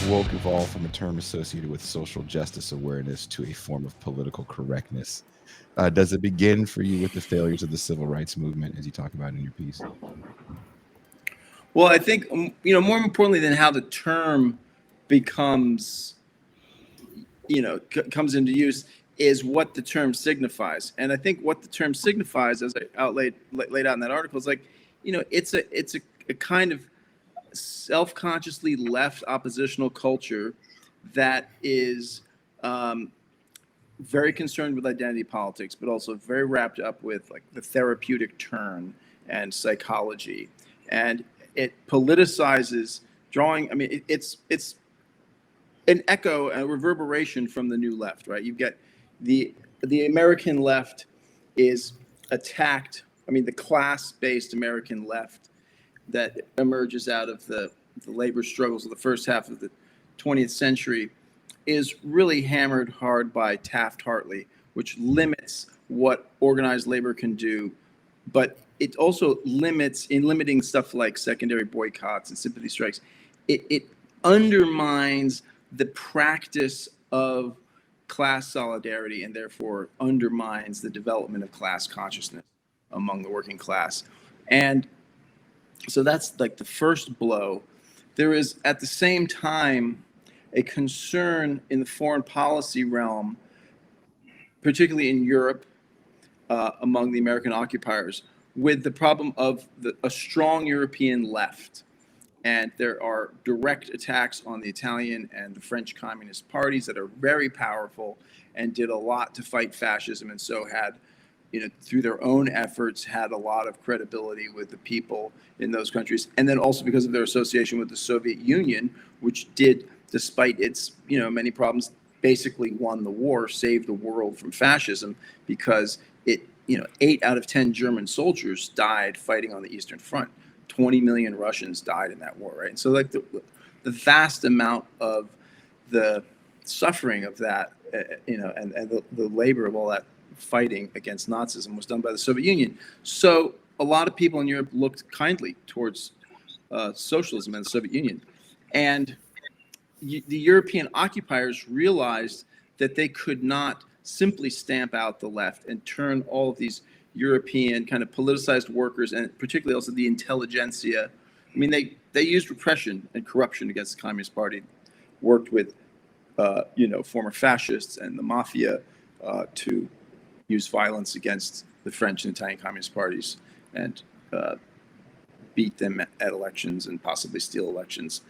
woke evolved from a term associated with social justice awareness to a form of political correctness. Does it begin for you with the failures of the civil rights movement, as you talk about in your piece? Well, I think more importantly than how the term becomes, comes into use, is what the term signifies. And I think what the term signifies, as I laid out in that article, is like, it's a kind of self-consciously left oppositional culture that is very concerned with identity politics, but also very wrapped up with like the therapeutic turn and psychology, and it politicizes drawing. I mean, it's an echo, a reverberation from the new left, right? You get the American left is attacked. I mean, the class-based American left that emerges out of the labor struggles of the first half of the 20th century is really hammered hard by Taft-Hartley, which limits what organized labor can do, but it also limiting stuff like secondary boycotts and sympathy strikes. It undermines the practice of class solidarity and therefore undermines the development of class consciousness among the working class. And so that's like the first blow. There is at the same time a concern in the foreign policy realm, particularly in Europe, among the American occupiers, with the problem of a strong European left. And there are direct attacks on the Italian and the French Communist parties that are very powerful and did a lot to fight fascism, and so had, through their own efforts, had a lot of credibility with the people in those countries. And then also because of their association with the Soviet Union, which did, despite its, many problems, basically won the war, saved the world from fascism, because it, 8 out of 10 German soldiers died fighting on the Eastern Front. 20 million Russians died in that war, right? And so like the vast amount of the suffering of that, and the labor of all that fighting against Nazism was done by the Soviet Union. So a lot of people in Europe looked kindly towards socialism and the Soviet Union. And the European occupiers realized that they could not simply stamp out the left and turn all of these European kind of politicized workers, and particularly also the intelligentsia. I mean, they used repression and corruption against the Communist Party, worked with, former fascists and the mafia to use violence against the French and Italian Communist parties and beat them at elections and possibly steal elections.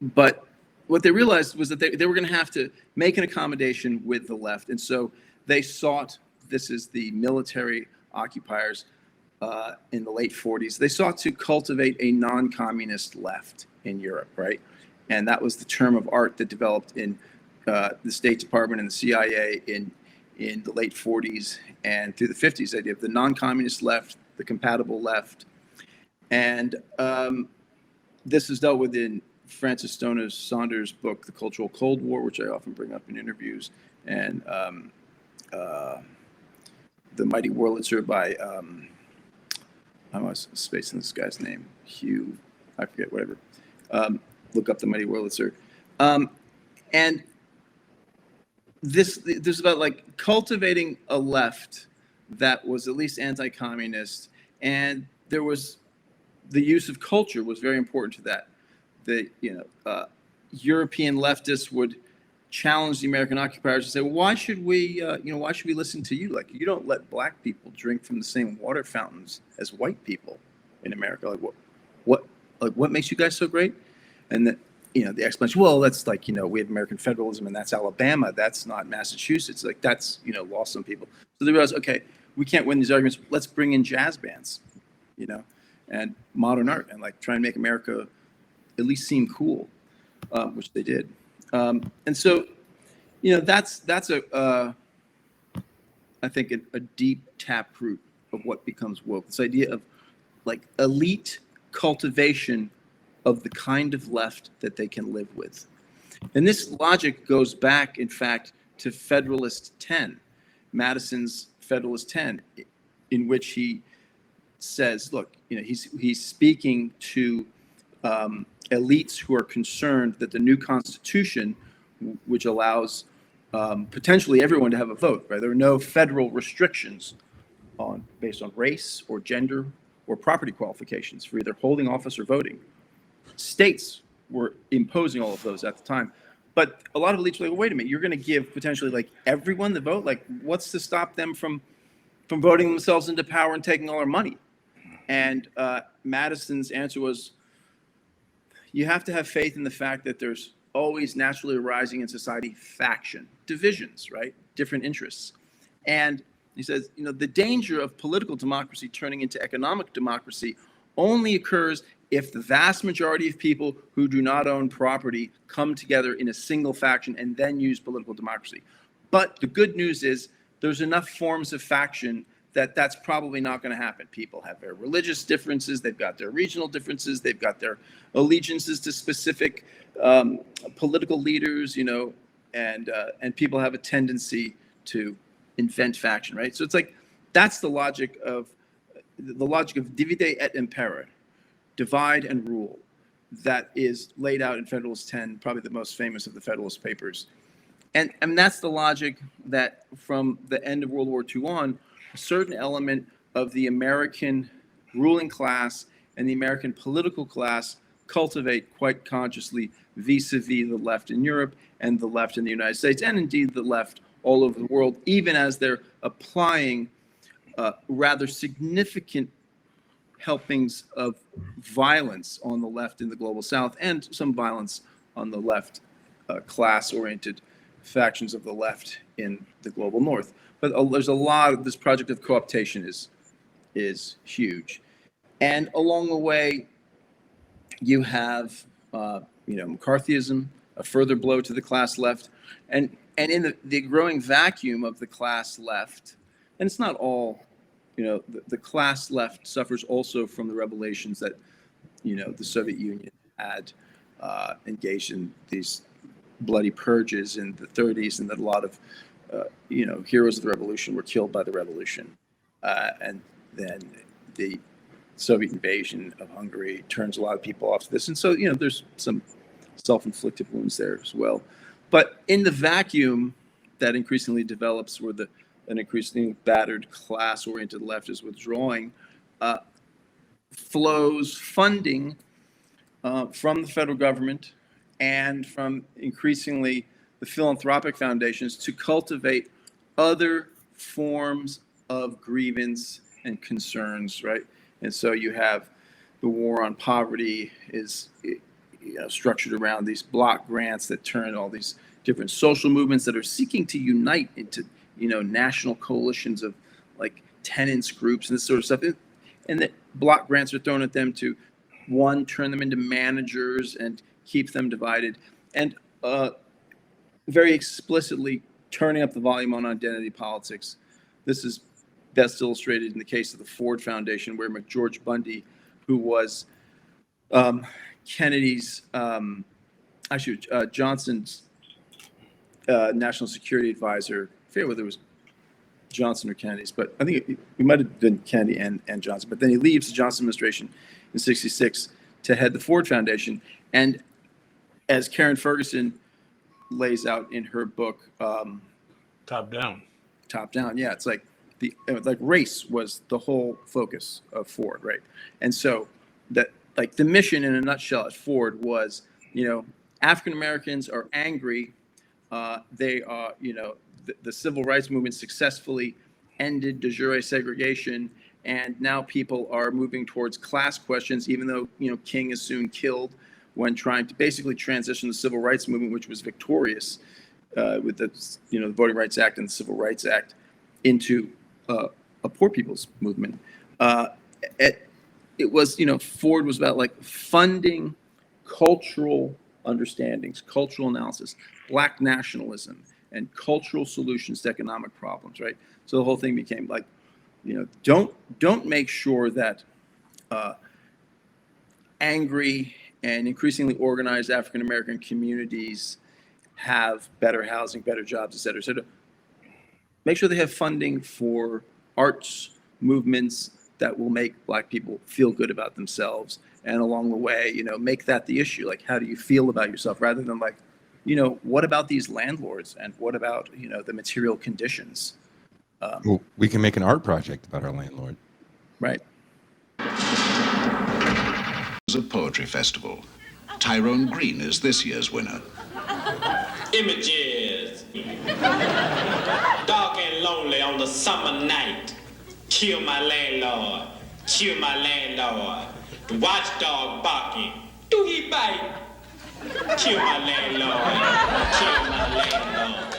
But what they realized was that they were going to have to make an accommodation with the left. And so they sought, this is the military occupiers in the late 40s, they sought to cultivate a non-communist left in Europe, right? And that was the term of art that developed in the State Department and the CIA in the late 40s and through the 50s, the idea of the non-communist left, the compatible left. And this is dealt with in Francis Saunders' book, The Cultural Cold War, which I often bring up in interviews, and The Mighty Wurlitzer by, I was spacing this guy's name, Hugh, I forget, whatever. Look up The Mighty Wurlitzer. And this is about like cultivating a left that was at least anti-communist, and there was the use of culture was very important to that. The European leftists would challenge the American occupiers and say, well, why should we listen to you? Like, you don't let black people drink from the same water fountains as white people in America. Like, what makes you guys so great? And the explanation, well, that's like, we have American federalism and that's Alabama. That's not Massachusetts. Like, that's, lost some people. So they realized, okay, we can't win these arguments. Let's bring in jazz bands, and modern art, and like try and make America at least seem cool, which they did. And so, that's I think a deep taproot of what becomes woke. This idea of like elite cultivation of the kind of left that they can live with. And this logic goes back, in fact, to Federalist 10, Madison's Federalist 10, in which he says, look, he's speaking to elites who are concerned that the new constitution, which allows potentially everyone to have a vote, right? There are no federal restrictions based on race or gender or property qualifications for either holding office or voting. States were imposing all of those at the time. But a lot of elites were like, well, wait a minute, you're going to give potentially like everyone the vote? Like, what's to stop them from voting themselves into power and taking all our money? And Madison's answer was, you have to have faith in the fact that there's always naturally arising in society faction, divisions, right? Different interests. And he says, the danger of political democracy turning into economic democracy only occurs if the vast majority of people who do not own property come together in a single faction and then use political democracy. But the good news is there's enough forms of faction that's probably not going to happen. People have their religious differences, they've got their regional differences, they've got their allegiances to specific political leaders, and people have a tendency to invent faction, right? So it's like that's the logic of divide et impera, divide and rule, that is laid out in Federalist 10, probably the most famous of the Federalist Papers. And that's the logic that from the end of World War II on, a certain element of the American ruling class and the American political class cultivate quite consciously vis-a-vis the left in Europe and the left in the United States, and indeed the left all over the world, even as they're applying rather significant helpings of violence on the left in the global south and some violence on the left, class-oriented factions of the left in the global north. But there's a lot of this project of co-optation is huge. And along the way, you have McCarthyism, a further blow to the class left, and in the growing vacuum of the class left, and it's not all, the class left suffers also from the revelations that, the Soviet Union had engaged in these bloody purges in the 30s, and that a lot of, heroes of the revolution were killed by the revolution. And then the Soviet invasion of Hungary turns a lot of people off to this. And so, there's some self-inflicted wounds there as well. But in the vacuum that increasingly develops where an increasingly battered class-oriented left is withdrawing, flows funding from the federal government and from increasingly the philanthropic foundations to cultivate other forms of grievance and concerns, right? And so you have the war on poverty is structured around these block grants that turn all these different social movements that are seeking to unite into national coalitions of like tenants groups and this sort of stuff. And that block grants are thrown at them to, one, turn them into managers and keep them divided, and very explicitly turning up the volume on identity politics. This is best illustrated in the case of the Ford Foundation, where McGeorge Bundy, who was Kennedy's, Johnson's national security advisor. I forget whether it was Johnson or Kennedy's, but I think it might have been Kennedy and Johnson. But then he leaves the Johnson administration in '66 to head the Ford Foundation. And as Karen Ferguson lays out in her book, Top Down, yeah, it's like race was the whole focus of Ford, right? And so that, like, the mission in a nutshell at Ford was, African Americans are angry. They are, the civil rights movement successfully ended de jure segregation, and now people are moving towards class questions, even though, King is soon killed when trying to basically transition the civil rights movement, which was victorious with the, the Voting Rights Act and the Civil Rights Act, into a poor people's movement. It was, Ford was about like funding cultural understandings, cultural analysis, Black nationalism, and cultural solutions to economic problems, right? So the whole thing became like, don't make sure that angry and increasingly organized African American communities have better housing, better jobs, et cetera, et cetera. Make sure they have funding for arts movements that will make Black people feel good about themselves and along the way, make that the issue. Like, how do you feel about yourself, rather than like, what about these landlords, and what about the material conditions? Well, we can make an art project about our landlord. Right. A poetry festival. Tyrone Green is this year's winner. Images. Dark and lonely on the summer night. Kill my landlord. Kill my landlord. The watchdog barking. Do he bite? Kill my landlord. Kill my landlord.